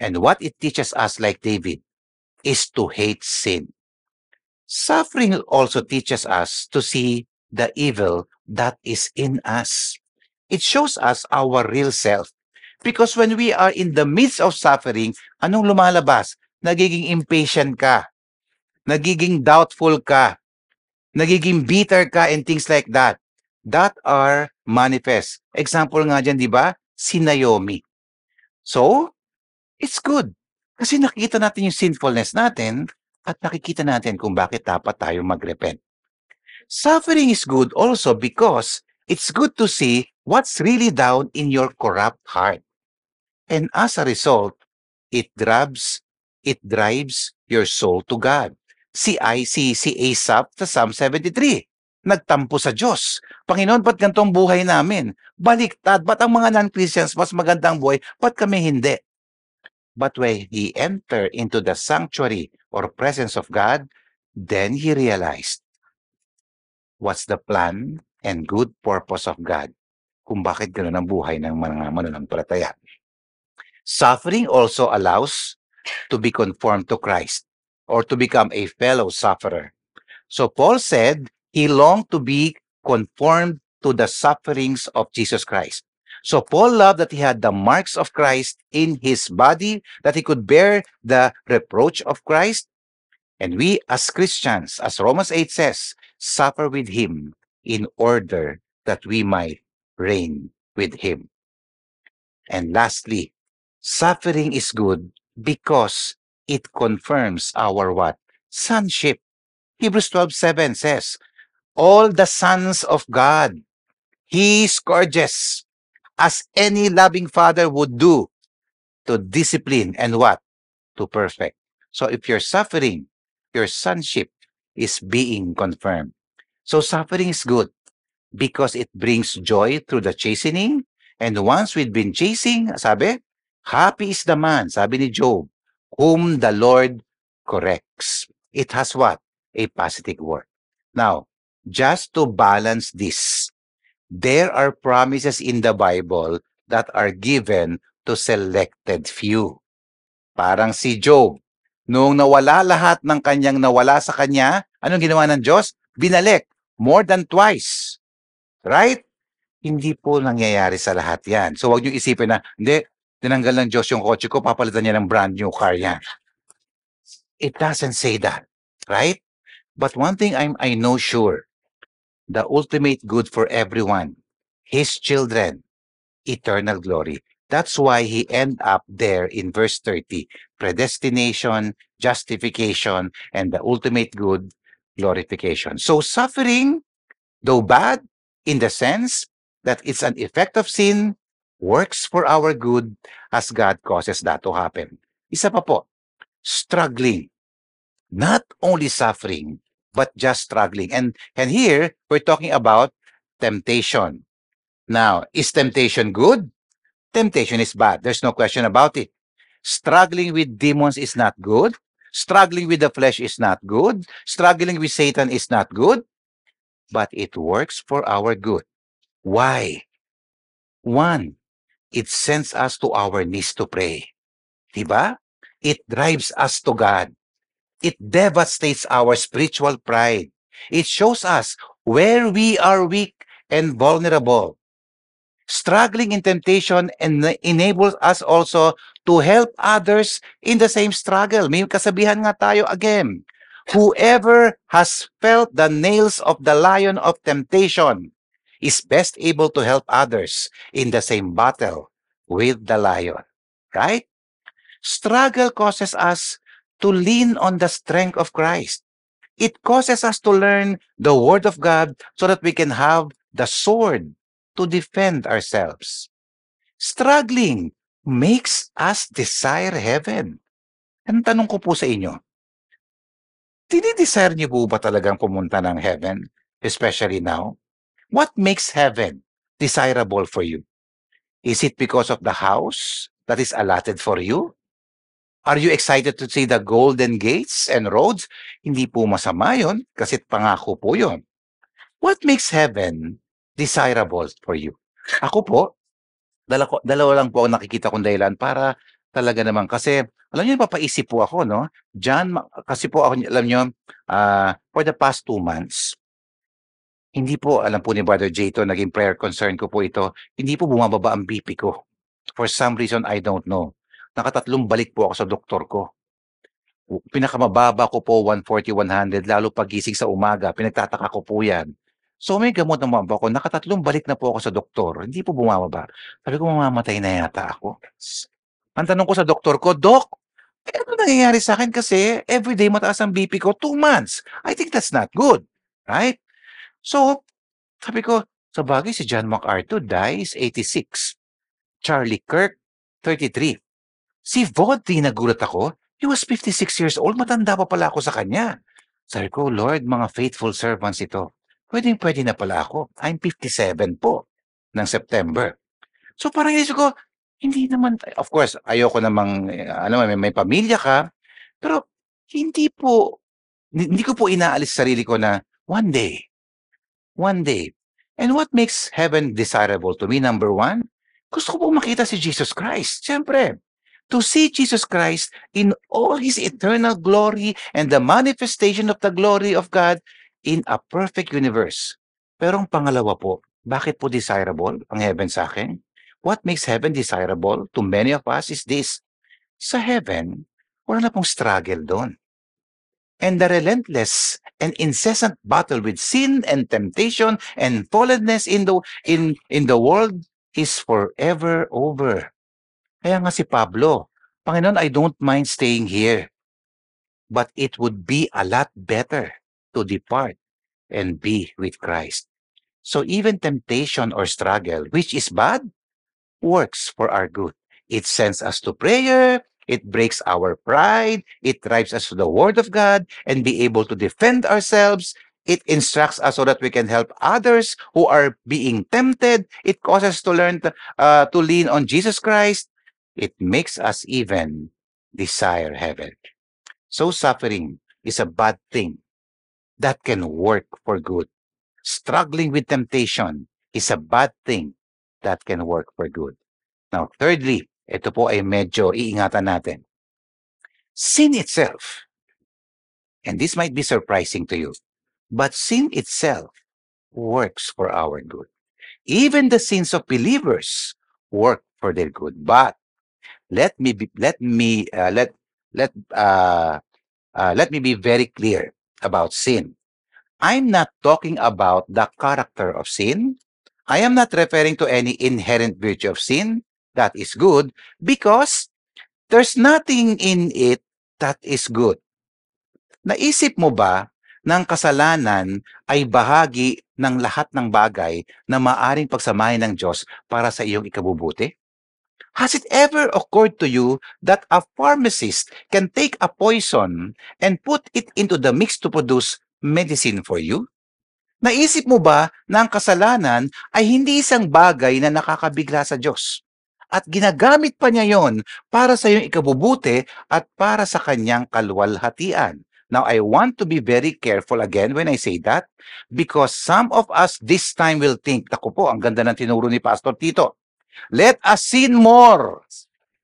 And what it teaches us, like David, is to hate sin. Suffering also teaches us to see the evil that is in us. It shows us our real self. Because when we are in the midst of suffering, anong lumalabas? Nagiging impatient ka. Nagiging doubtful ka. Nagiging bitter ka and things like that. That are manifest. Example nga dyan, di ba? Si Naomi. So, it's good. Kasi nakikita natin yung sinfulness natin at nakikita natin kung bakit dapat tayo mag-repent. Suffering is good also because it's good to see what's really down in your corrupt heart. And as a result, it drives your soul to God. Si Asaph sa Psalm 73. Nagtampo sa Diyos. Panginoon, ba't gantong buhay namin? Baliktad, ba't ang mga non-Christians mas magandang buhay? Ba't kami hindi? But when he entered into the sanctuary or presence of God, then he realized what's the plan and good purpose of God, kung bakit gano'n ang buhay ng mga mananampalataya. Suffering also allows to be conformed to Christ or to become a fellow sufferer. So Paul said he longed to be conformed to the sufferings of Jesus Christ. So Paul loved that he had the marks of Christ in his body, that he could bear the reproach of Christ. And we as Christians, as Romans 8 says, suffer with him in order that we might reign with him. And lastly, suffering is good because it confirms our what? Sonship. Hebrews 12:7 says, all the sons of God, he scourges as any loving father would do to discipline and what? To perfect. So if you're suffering, your sonship is being confirmed. So suffering is good because it brings joy through the chastening. And once we've been chasing, sabi, happy is the man, sabi ni Job, whom the Lord corrects. It has what? A positive word. Now, just to balance this, there are promises in the Bible that are given to selected few. Parang si Job, noong nawala lahat ng kanyang nawala sa kanya, anong ginawa ng Diyos? Binalik, more than twice. Right? Hindi po nangyayari sa lahat yan. So wag niyo isipin na, hindi, tinanggal ng Diyos yung kotse ko, papalitan niya ng brand new car yan. It doesn't say that. Right? But one thing I know sure, the ultimate good for everyone, his children, eternal glory. That's why he end up there in verse 30. Predestination, justification, and the ultimate good, glorification. So suffering, though bad, in the sense that it's an effect of sin, works for our good as God causes that to happen. Isa pa po, struggling. Not only suffering, but just struggling. And here, we're talking about temptation. Now, is temptation good? Temptation is bad. There's no question about it. Struggling with demons is not good. Struggling with the flesh is not good. Struggling with Satan is not good. But it works for our good. Why? One, it sends us to our knees to pray. Diba? It drives us to God. It devastates our spiritual pride. It shows us where we are weak and vulnerable. Struggling in temptation and enables us also to help others in the same struggle. May kasabihan nga tayo again. Whoever has felt the nails of the lion of temptation is best able to help others in the same battle with the lion. Right? Struggle causes us to lean on the strength of Christ. It causes us to learn the Word of God so that we can have the sword to defend ourselves. Struggling makes us desire heaven. Ang tanong ko po sa inyo, dinidesire niyo po ba talagang pumunta ng heaven, especially now? What makes heaven desirable for you? Is it because of the house that is allotted for you? Are you excited to see the golden gates and roads? Hindi po masama yun kasi pangako po yun. What makes heaven desirable for you? Ako po, dalawa lang po ang nakikita kong dahilan para talaga naman. Kasi, alam niyo, papaisip po ako, no? Kasi po ako, alam niyo, for the past 2 months, hindi po, alam po ni Brother Jayto, naging prayer concern ko po ito, hindi po bumababa ang BP ko. For some reason, I don't know. Nakatatlong balik po ako sa doktor ko. Pinakamababa ko po 140-100, lalo pagising sa umaga, pinagtataka ko po yan. So may gamot na mababa ko, nakatatlong balik na po ako sa doktor, hindi po bumababa. Sabi ko, mamamatay na yata ako. Ang tanong ko sa doktor ko, Dok, ano nangyayari sa akin kasi everyday mataas ang BP ko, 2 months. I think that's not good. Right? So, sabi ko, sa bagay si John MacArthur dies 86. Charlie Kirk, 33. Si Voddy, nagulat ako, he was 56 years old, matanda pa pala ako sa kanya. Sabi ko, Lord, mga faithful servants ito. Pwede na pala ako. I'm 57 po ng September. So parang inisip ko, hindi naman, of course, ayoko namang, may pamilya ka, pero hindi ko po inaalis sa sarili ko na one day. And what makes heaven desirable to me? Number 1, gusto ko po makita si Jesus Christ. Siyempre, to see Jesus Christ in all His eternal glory and the manifestation of the glory of God in a perfect universe. Pero ang pangalawa po, bakit po desirable ang heaven sa akin? What makes heaven desirable to many of us is this. Sa heaven, wala na pong struggle doon. And the relentless and incessant battle with sin and temptation and fallenness in the world is forever over. Kaya nga si Pablo, Panginoon, I don't mind staying here, but it would be a lot better to depart and be with Christ. So even temptation or struggle, which is bad, works for our good. It sends us to prayer, it breaks our pride, it drives us to the Word of God and be able to defend ourselves. It instructs us so that we can help others who are being tempted. It causes us to learn to lean on Jesus Christ. It makes us even desire heaven. So suffering is a bad thing that can work for good. Struggling with temptation is a bad thing that can work for good. Now, thirdly, ito po ay medyo iingatan natin. Sin itself, and this might be surprising to you, but sin itself works for our good. Even the sins of believers work for their good. But let me be very clear about sin. I'm not talking about the character of sin. I am not referring to any inherent virtue of sin that is good because there's nothing in it that is good. Naisip mo ba na ang kasalanan ay bahagi ng lahat ng bagay na maaring pagsamahin ng Diyos para sa iyong ikabubuti? Has it ever occurred to you that a pharmacist can take a poison and put it into the mix to produce medicine for you? Naisip mo ba na ang kasalanan ay hindi isang bagay na nakakabigla sa Diyos? At ginagamit pa niya yon para sa iyong ikabubuti at para sa kanyang kaluwalhatian. Now, I want to be very careful again when I say that because some of us this time will think, naku po, ang ganda ng tinuro ni Pastor Tito. Let us sin more.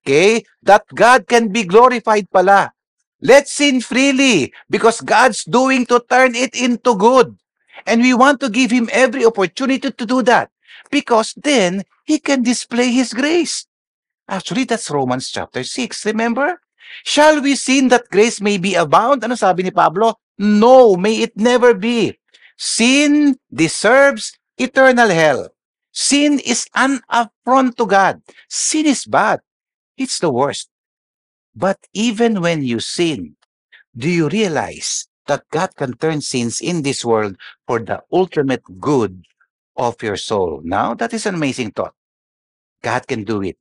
Okay? That God can be glorified pala. Let's sin freely because God's doing to turn it into good. And we want to give Him every opportunity to do that because then He can display His grace. Actually, that's Romans chapter 6. Remember? Shall we sin that grace may be abound? Ano sabi ni Pablo? No, may it never be. Sin deserves eternal hell. Sin is an affront to God. Sin is bad. It's the worst. But even when you sin, do you realize that God can turn sins in this world for the ultimate good of your soul? Now, that is an amazing thought. God can do it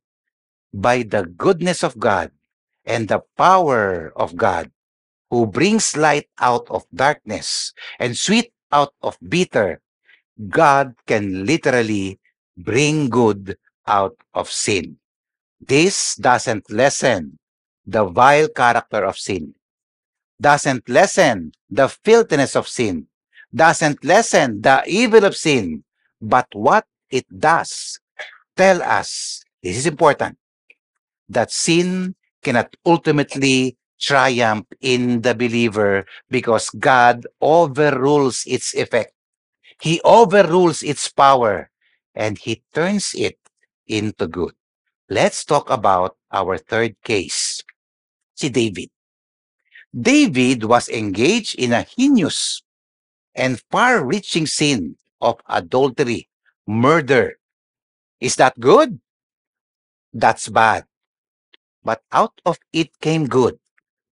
by the goodness of God and the power of God, who brings light out of darkness and sweet out of bitter. God can literally bring good out of sin. This doesn't lessen the vile character of sin, doesn't lessen the filthiness of sin, doesn't lessen the evil of sin. But what it does tell us, this is important, that sin cannot ultimately triumph in the believer because God overrules its effect. He overrules its power and he turns it into good. Let's talk about our third case, si David. David was engaged in a heinous and far-reaching sin of adultery, murder. Is that good? That's bad. But out of it came good: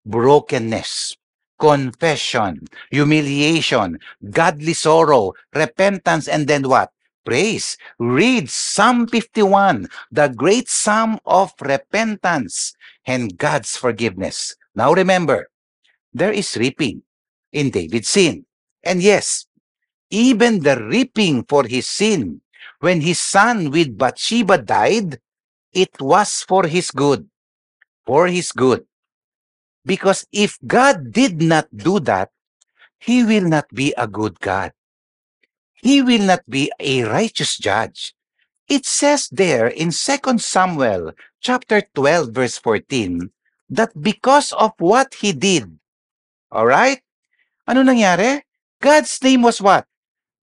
brokenness, confession, humiliation, godly sorrow, repentance, and then what? Praise. Read Psalm 51, the great psalm of repentance and God's forgiveness. Now remember, there is reaping in David's sin. And yes, even the reaping for his sin, when his son with Bathsheba died, it was for his good. For his good. Because if God did not do that, he will not be a good God. He will not be a righteous judge. It says there in 2 Samuel chapter 12 verse 14 that because of what he did, all right? Ano nangyari? God's name was what?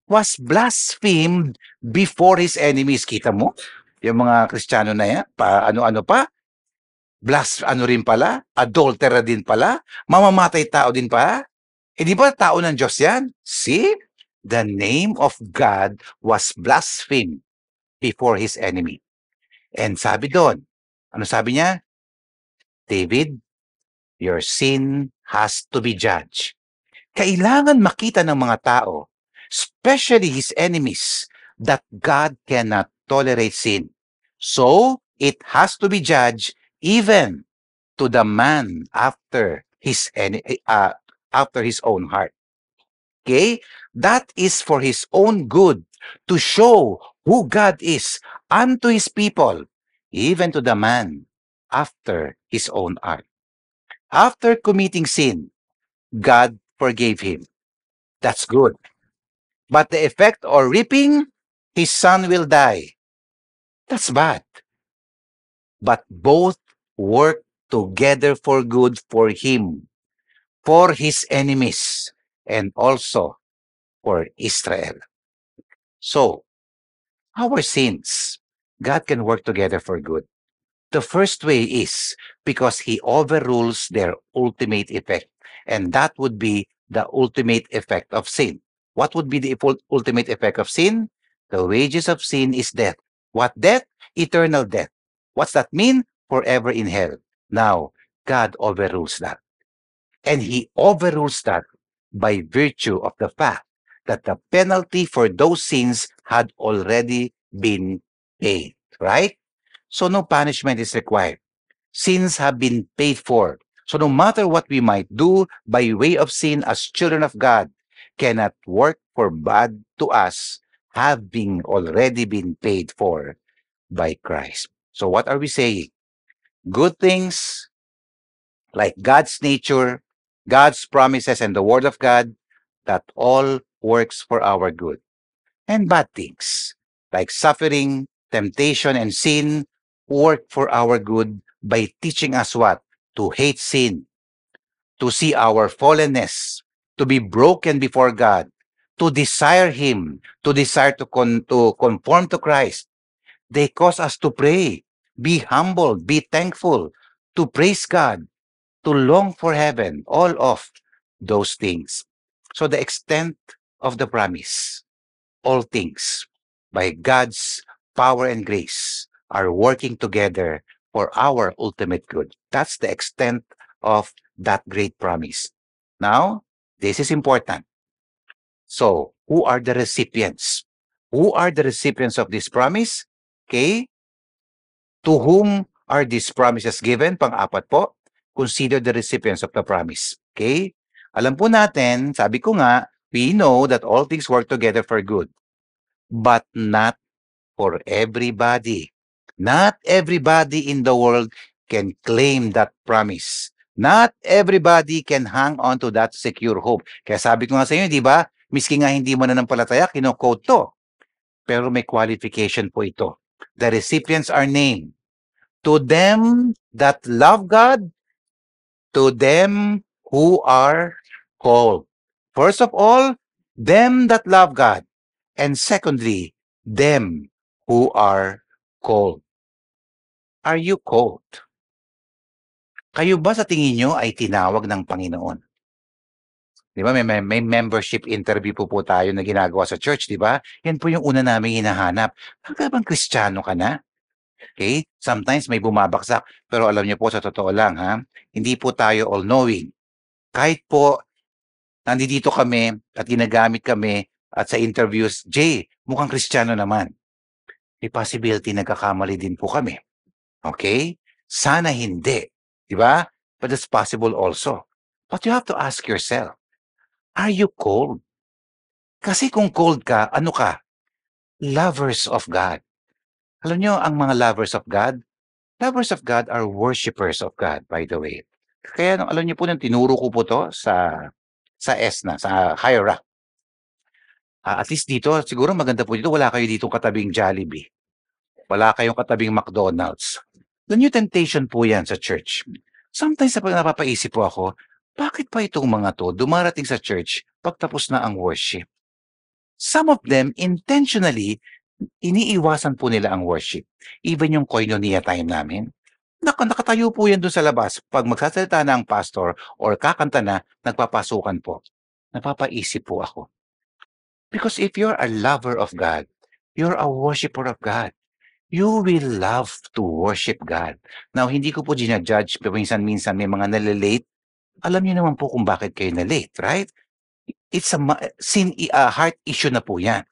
Was blasphemed before his enemies. Kita mo? Yung mga Kristiyano na yan, ano-ano pa? Ano rin pala? Adulterer din pala? Mamamatay tao din pala? Eh di ba tao ng Diyos yan? See? The name of God was blasphemed before his enemy. And sabi doon, ano sabi niya? David, your sin has to be judged. Kailangan makita ng mga tao, especially his enemies, that God cannot tolerate sin. So, it has to be judged even to the man after his own heart. Okay? That is for his own good, to show who God is unto his people, even to the man after his own heart. After committing sin, God forgave him. That's good. But the effect or reaping, his son will die. That's bad. But both work together for good for him, for his enemies, and also for Israel. So, our sins, God can work together for good. The first way is because he overrules their ultimate effect. And that would be the ultimate effect of sin. What would be the ultimate effect of sin? The wages of sin is death. What death? Eternal death. What's that mean? Forever in hell. Now, God overrules that. And he overrules that by virtue of the fact that the penalty for those sins had already been paid, right? So no punishment is required. Sins have been paid for. So no matter what we might do by way of sin as children of God, cannot work for bad to us, having already been paid for by Christ. So what are we saying? Good things like God's nature, God's promises, and the Word of God, that all works for our good. And bad things like suffering, temptation, and sin work for our good by teaching us what? To hate sin, to see our fallenness, to be broken before God, to desire Him, to desire to conform to Christ. They cause us to pray, be humble, be thankful, to praise God, to long for heaven, all of those things. So the extent of the promise, all things by God's power and grace are working together for our ultimate good. That's the extent of that great promise. Now, this is important. So, who are the recipients? Who are the recipients of this promise? Okay? To whom are these promises given? Pang-apat po, consider the recipients of the promise. Okay? Alam po natin, sabi ko nga, we know that all things work together for good, but not for everybody. Not everybody in the world can claim that promise. Not everybody can hang on to that secure hope. Kaya sabi ko nga sa inyo, di ba? Miski nga hindi mo nananampalataya, kino-quote to. Pero may qualification po ito. The recipients are named. To them that love God, to them who are called. First of all, them that love God. And secondly, them who are called. Are you called? Kayo ba sa tingin nyo ay tinawag ng Panginoon? Di ba, may membership interview po tayo na ginagawa sa church, di ba? Yan po yung una namin hinahanap. Hanggang bang Kristiyano ka na? Okay? Sometimes may bumabaksak, pero alam niyo po, sa totoo lang, ha? Hindi po tayo all-knowing. Kahit po, nandito kami at ginagamit kami at sa interviews, Jay, mukhang Kristiyano naman. May possibility nagkakamali din po kami. Okay? Sana hindi. Di ba? But it's possible also. But you have to ask yourself, are you cold? Kasi kung cold ka, ano ka? Lovers of God. Alam nyo, ang mga lovers of God are worshipers of God, by the way. Kaya alam niyo po nang tinuro ko po to sa ESNA, sa hierarchy. At least dito, siguro maganda po dito, wala kayo ditong katabing Jollibee. Wala kayong katabing McDonald's. The new temptation po yan sa church. Sometimes napapaisip po ako, bakit pa itong mga to dumarating sa church pagtapos na ang worship? Some of them intentionally, iniiwasan po nila ang worship. Even yung koinonia time namin. Nakatayo po yan doon sa labas. Pag magsasalita na ang pastor or kakanta na, nagpapasukan po. Napapaisip po ako. Because if you're a lover of God, you're a worshiper of God. You will love to worship God. Now, hindi ko po ginajudge, pero minsan-minsan may mga nalilate. Alam niyo naman po kung bakit kayo na-late, right? It's a heart issue na po yan.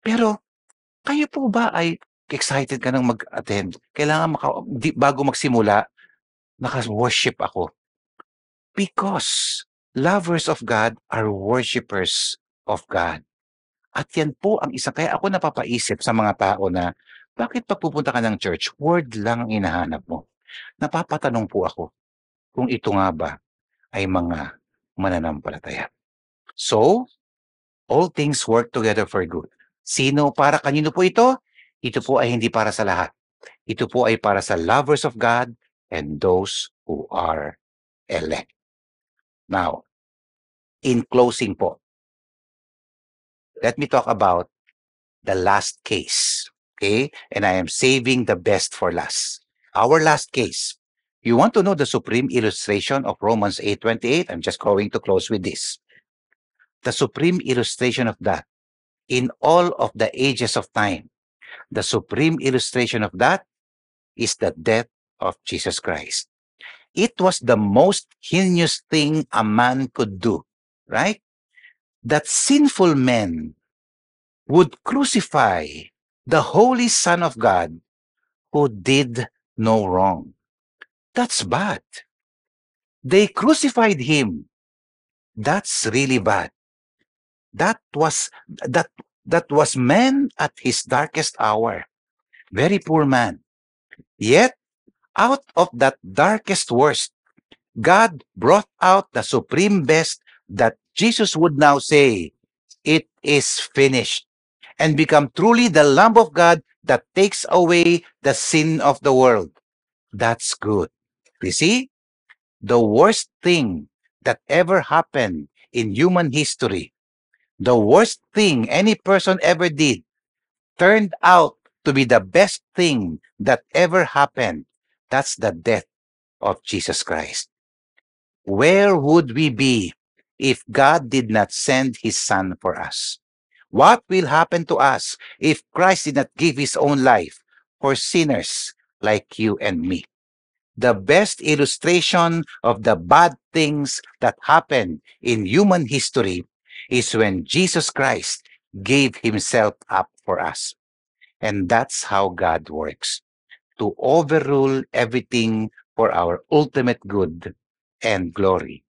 Pero, kayo po ba ay excited ka nang mag-attend? Kailangan bago magsimula, naka-worship ako. Because lovers of God are worshipers of God. At yan po ang isa. Kaya ako napapaisip sa mga tao na, bakit pag pupunta ka ng church, word lang ang hinahanap mo? Napapatanong po ako kung ito nga ba ay mga mananampalataya. So, all things work together for good. Kanino po ito? Ito po ay hindi para sa lahat. Ito po ay para sa lovers of God and those who are elect. Now, in closing po, let me talk about the last case. Okay? And I am saving the best for last. Our last case. You want to know the supreme illustration of Romans 8:28? I'm just going to close with this. The supreme illustration of that in all of the ages of time. The supreme illustration of that is the death of Jesus Christ. It was the most heinous thing a man could do, right? That sinful men would crucify the Holy Son of God who did no wrong. That's bad. They crucified him. That's really bad. That was man at his darkest hour. Very poor man. Yet, out of that darkest worst, God brought out the supreme best that Jesus would now say, "It is finished," and become truly the Lamb of God that takes away the sin of the world. That's good. You see, the worst thing that ever happened in human history, the worst thing any person ever did, turned out to be the best thing that ever happened. That's the death of Jesus Christ. Where would we be if God did not send his Son for us? What will happen to us if Christ did not give his own life for sinners like you and me? the best illustration of the bad things that happened in human history is when Jesus Christ gave himself up for us. And that's how God works, to overrule everything for our ultimate good and glory.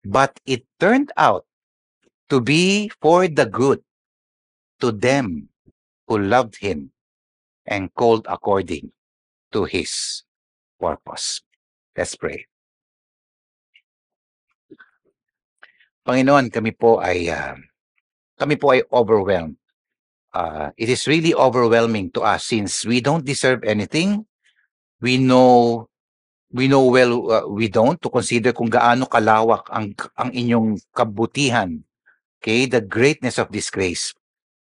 But it turned out to be for the good to them who loved him and called according to his purpose. Let's pray. Panginoon, kami po ay overwhelmed. It is really overwhelming to us since we don't deserve anything. We know well we don't to consider kung gaano kalawak ang inyong kabutihan. Okay, the greatness of this grace.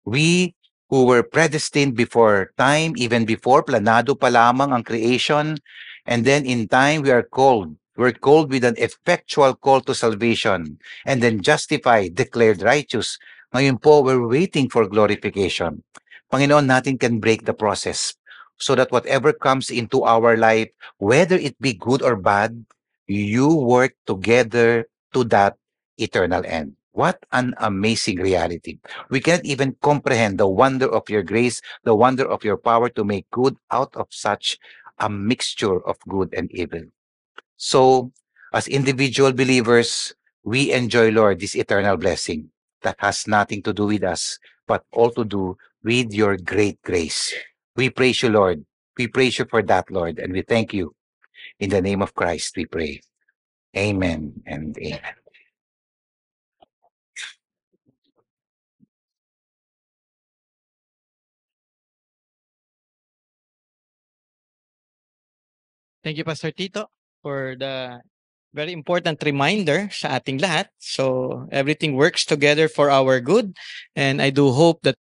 We who were predestined before time, even before planado pa lamang ang creation, and then in time we are called. We're called with an effectual call to salvation, and then justified, declared righteous. Ngayon po, we're waiting for glorification. Panginoon, natin can break the process so that whatever comes into our life, whether it be good or bad, you work together to that eternal end. What an amazing reality. We cannot even comprehend the wonder of your grace, the wonder of your power to make good out of such a mixture of good and evil. So, as individual believers, we enjoy, Lord, this eternal blessing that has nothing to do with us, but all to do with your great grace. We praise you, Lord. We praise you for that, Lord, and we thank you. In the name of Christ, we pray. Amen and amen. Thank you, Pastor Tito, for the very important reminder sa ating lahat. So everything works together for our good. And I do hope that